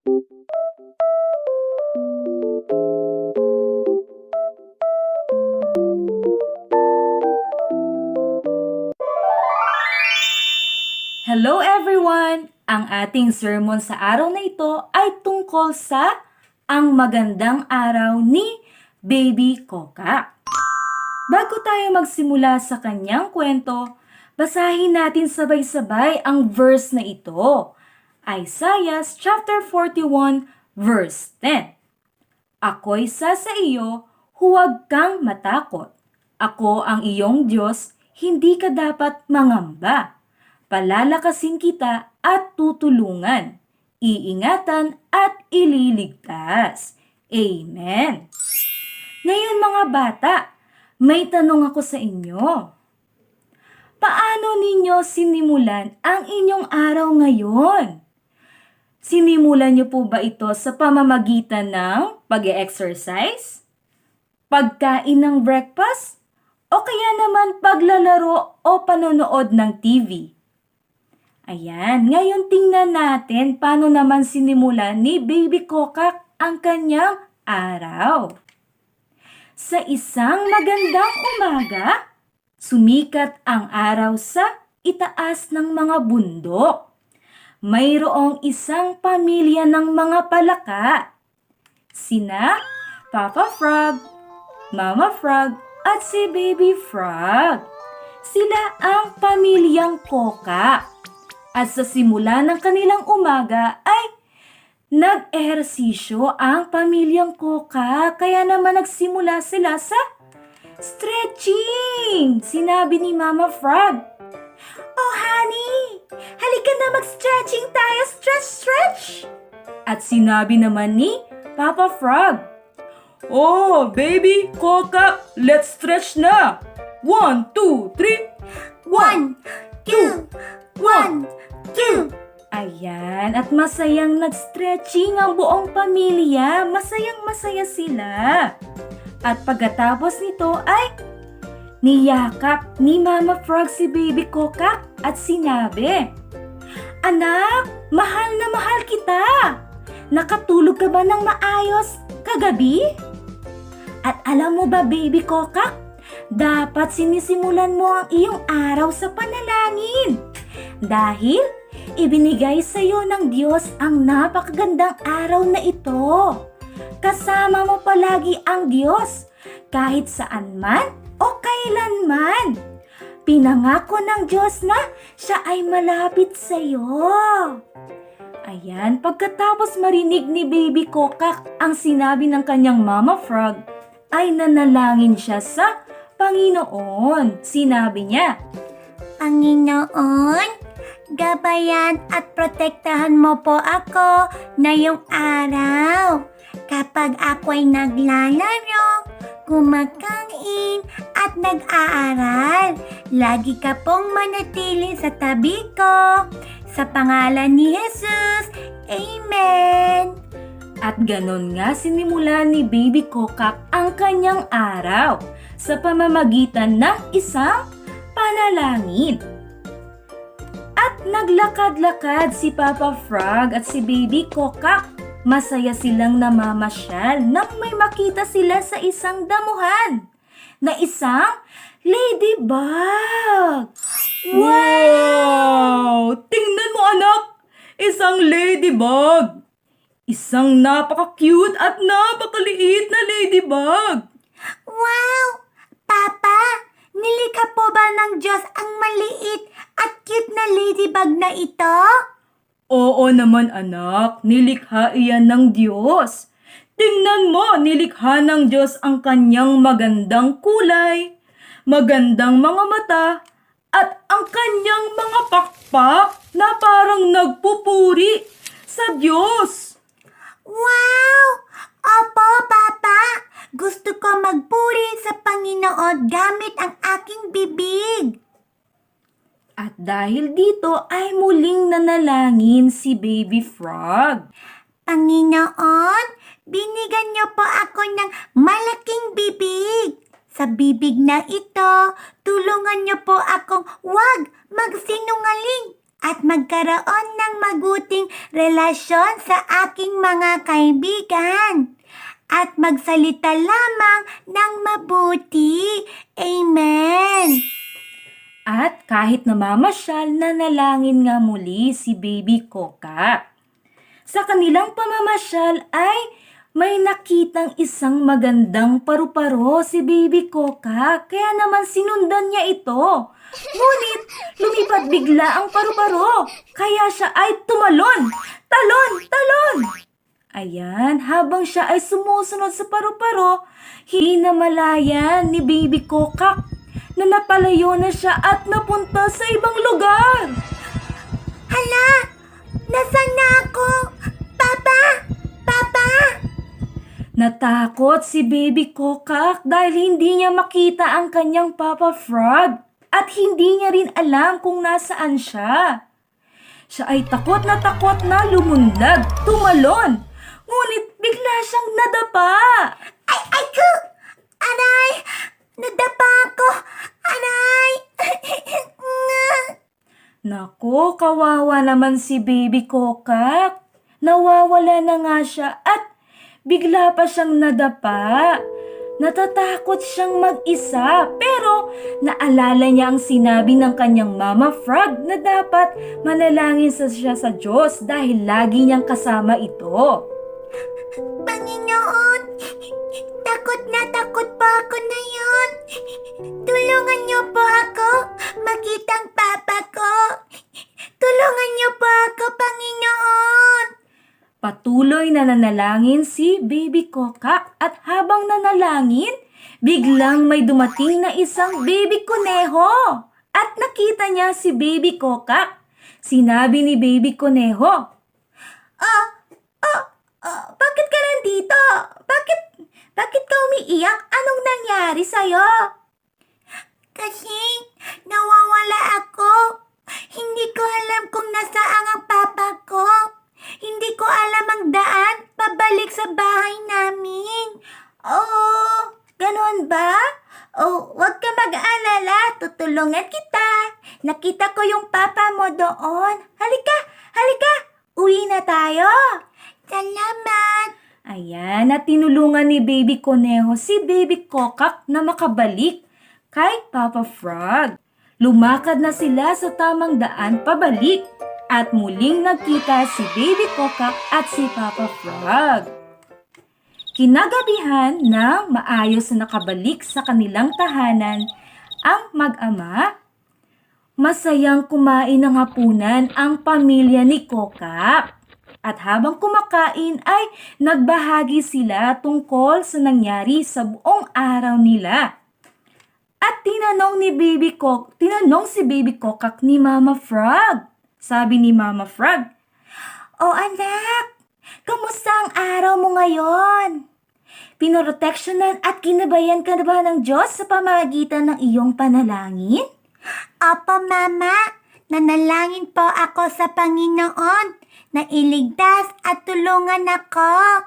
Hello everyone! Ang ating sermon sa araw na ito ay tungkol sa Ang Magandang Araw ni Baby Kokak. Bago tayo magsimula sa kanyang kwento, basahin natin sabay-sabay ang verse na ito. Isaiah chapter 41 verse 10. Ako'y sa iyo, huwag kang matakot. Ako ang iyong Diyos, hindi ka dapat mangamba. Palalakasin kita at tutulungan, iingatan at ililigtas. Amen. Ngayon mga bata, may tanong ako sa inyo. Paano ninyo sinimulan ang inyong araw ngayon? Sinimulan niyo po ba ito sa pamamagitan ng pag-e-exercise? Pagkain ng breakfast? O kaya naman paglalaro o panonood ng TV? Ayan, ngayon tingnan natin paano naman sinimulan ni Baby Kokak ang kanyang araw. Sa isang magandang umaga, sumikat ang araw sa itaas ng mga bundok. Mayroong isang pamilya ng mga palaka. Sina Papa Frog, Mama Frog at si Baby Frog. Sila ang pamilyang Kokak. At sa simula ng kanilang umaga ay nag-ehersisyo ang pamilyang Kokak. Kaya naman nagsimula sila sa stretching. Sinabi ni Mama Frog, "Oh honey, halika na mag-stretching tayo, stretch." At sinabi naman ni Papa Frog, "Oh Baby Kokak, let's stretch na. 1, 2, 3. 1, 2, 1, 2. Ayan, at masayang nag-stretching ang buong pamilya. Masayang-masaya sila. At pagkatapos nito ay niyakap ni Mama Frog si Baby Kokak at sinabi, "Anak, mahal na mahal kita. Nakatulog ka ba ng maayos kagabi?" At alam mo ba Baby Kokak, dapat sinisimulan mo ang iyong araw sa panalangin. Dahil ibinigay sa iyo ng Diyos ang napakagandang araw na ito. Kasama mo palagi ang Diyos kahit saan man o kailanman. Pinangako ng Diyos na siya ay malapit sa iyo. Ayan, pagkatapos marinig ni Baby Kokak ang sinabi ng kanyang Mama Frog, ay nanalangin siya sa Panginoon. Sinabi niya, Panginoon, gabayan at protektahan mo po ako ngayong araw. Kapag ako'y naglalaro, kumakain at nag-aaral, lagi ka pong manatili sa tabi ko. Sa pangalan ni Jesus, Amen. At ganon nga sinimula ni Baby Kokak ang kanyang araw sa pamamagitan ng isang panalangin. At naglakad-lakad si Papa Frog at si Baby Kokak. Masaya silang namamasyal nang may makita sila sa isang damuhan na isang ladybug. Wow! Tingnan mo anak! Isang ladybug! Isang napaka-cute at napakaliit na ladybug! Wow! Papa, nilikha po ba ng Diyos ang maliit at cute na ladybug na ito? Oo naman anak, nilikha iyan ng Diyos. Tingnan mo, nilikha ng Diyos ang kanyang magandang kulay, magandang mga mata, at ang kanyang mga pakpak na parang nagpupuri sa Diyos. Wow! Opo, Papa! Gusto ko magpuri sa Panginoon gamit ang aking bibig. At dahil dito ay muling nanalangin si Baby Frog. Panginoon, binigyan niyo po ako ng malaking bibig. Sa bibig na ito, tulungan niyo po akong huwag magsinungaling at magkaroon ng mabuting relasyon sa aking mga kaibigan at magsalita lamang ng mabuti. Amen. At kahit namamasyal, nanalangin nga muli si Baby Kokak. Sa kanilang pamamasyal ay may nakitang isang magandang paru-paro si Baby Kokak, kaya naman sinundan niya ito. Ngunit lumipad bigla ang paru-paro, kaya siya ay tumalon, talon. Ayan, habang siya ay sumusunod sa paru-paro, hindi namalayan ni Baby Kokak na napalayo na siya at napunta sa ibang lugar. Hala! Nasaan na ako? Papa! Papa! Natakot si Baby Kokak dahil hindi niya makita ang kanyang Papa Frog at hindi niya rin alam kung nasaan siya. Siya ay takot na lumundag, tumalon, ngunit bigla siyang nadapa. Ay ko! Aray! Nadapa ako! Aray! Nako, kawawa naman si Baby Kokak. Nawawala na nga siya at bigla pa siyang nadapa. Natatakot siyang mag-isa pero naalala niya ang sinabi ng kanyang Mama Frog na dapat manalangin siya sa Diyos dahil lagi niyang kasama ito. Panginoon! Takot pa ako na yun. Tulungan niyo po ako makitang papa ko. Tulungan niyo po ako, Panginoon. Patuloy na nanalangin si Baby Kokak at habang nanalangin, biglang may dumating na isang baby kuneho. At nakita niya si Baby Kokak. Sinabi ni Baby Kuneho, bakit ka nandito? Bakit ka umiiyak? Anong nangyari sa'yo? Kasi nawawala ako. Hindi ko alam kung nasaan ang papa ko. Hindi ko alam ang daan pabalik sa bahay namin. Oh, ganun ba? Oh, wag ka mag-alala. Tutulungan kita. Nakita ko yung papa mo doon. Halika. Uwi na tayo. Salamat. Ayan, at tinulungan ni Baby Kuneho si Baby Kokak na makabalik kay Papa Frog. Lumakad na sila sa tamang daan pabalik at muling nagkita si Baby Kokak at si Papa Frog. Kinagabihan nang maayos na nakabalik sa kanilang tahanan ang mag-ama, masayang kumain ng hapunan ang pamilya ni Kokak. At habang kumakain ay nagbahagi sila tungkol sa nangyari sa buong araw nila. At tinanong si Baby Kokak ni Mama Frog. Sabi ni Mama Frog, "Oh anak, kamusta ang araw mo ngayon? Pinoproteksyonan at ginabayan ka na ba ng Diyos sa pamamagitan ng iyong panalangin?" Opo, Mama. Nanalangin po ako sa Panginoon na iligtas at tulungan ako.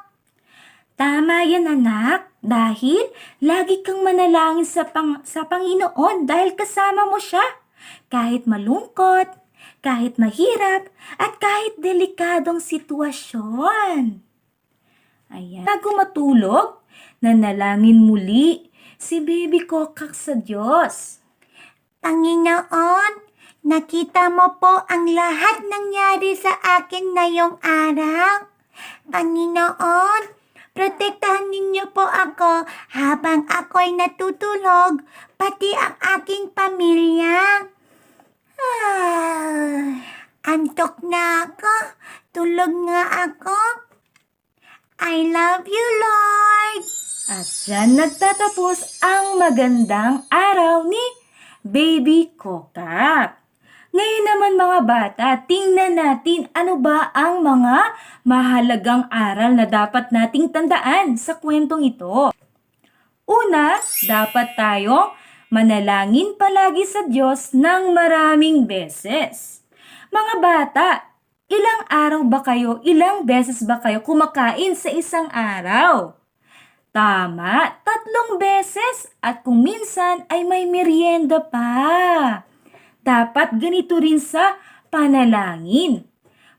Tama yan anak, dahil lagi kang manalangin sa Panginoon dahil kasama mo siya. Kahit malungkot, kahit mahirap, at kahit delikadong sitwasyon. Ayan. Bago matulog, nanalangin muli si Baby Kokak sa Diyos. Panginoon, nakita mo po ang lahat nangyari sa akin ngayong araw. Panginoon, protektahan ninyo po ako habang ako'y natutulog, pati ang aking pamilya. Antok na ako. Tulog nga ako. I love you, Lord. At dyan nagtatapos ang magandang araw ni Baby Kokak. Ngayon naman mga bata, tingnan natin ano ba ang mga mahalagang aral na dapat nating tandaan sa kwentong ito. Una, dapat tayong manalangin palagi sa Diyos ng maraming beses. Mga bata, ilang beses ba kayo kumakain sa isang araw? Tama, 3 beses at kung minsan ay may merienda pa. Dapat ganito rin sa panalangin.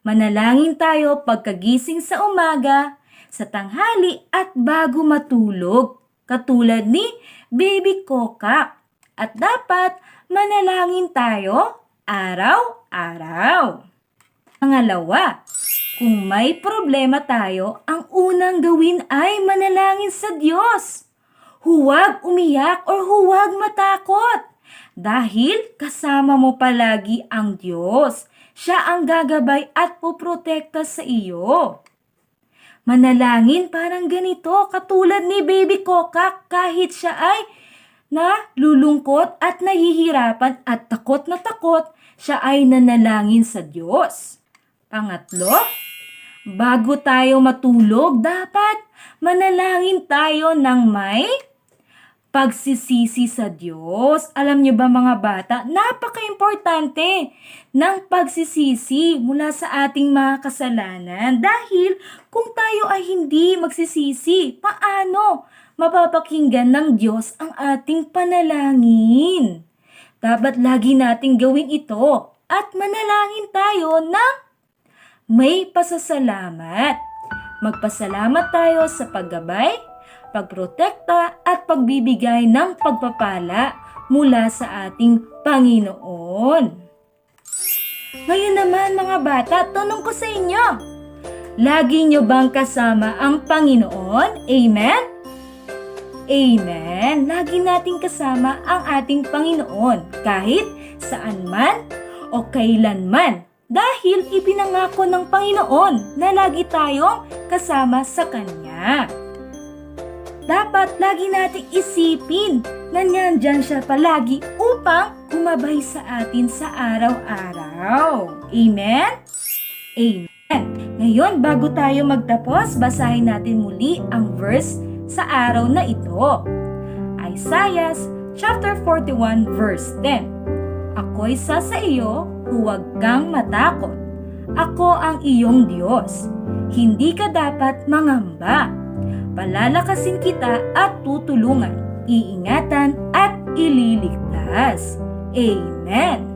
Manalangin tayo pagkagising sa umaga, sa tanghali at bago matulog, katulad ni Baby Kokak. At dapat manalangin tayo araw-araw. Pangalawa, kung may problema tayo, ang unang gawin ay manalangin sa Diyos. Huwag umiyak o huwag matakot. Dahil kasama mo palagi ang Diyos. Siya ang gagabay at poprotekta sa iyo. Manalangin parang ganito, katulad ni Baby Kokak, kahit siya ay nalulungkot at nahihirapan at takot na takot, siya ay nanalangin sa Diyos. Pangatlo, bago tayo matulog, dapat manalangin tayo ng may pagsisisi sa Diyos. Alam niyo ba mga bata, napaka-importante ng pagsisisi mula sa ating mga kasalanan. Dahil kung tayo ay hindi magsisisi, paano mapapakinggan ng Diyos ang ating panalangin? Dapat lagi nating gawin ito at manalangin tayo ng may pasasalamat. Magpasalamat tayo sa paggabay, pagprotekta at pagbibigay ng pagpapala mula sa ating Panginoon. Ngayon naman mga bata, tanong ko sa inyo, lagi nyo bang kasama ang Panginoon? Amen? Amen. Lagi nating kasama ang ating Panginoon kahit saan man o kailanman. Dahil ipinangako ng Panginoon na lagi tayong kasama sa Kanya. Dapat lagi nating isipin na nandyan siya palagi upang gumabay sa atin sa araw-araw. Amen? Amen. Ngayon, bago tayo magtapos, basahin natin muli ang verse sa araw na ito. Isaiah chapter 41 verse 10. Ako'y sa iyo, huwag kang matakot. Ako ang iyong Diyos. Hindi ka dapat mangamba. Palalakasin kita at tutulungan, iingatan at ililigtas. Amen.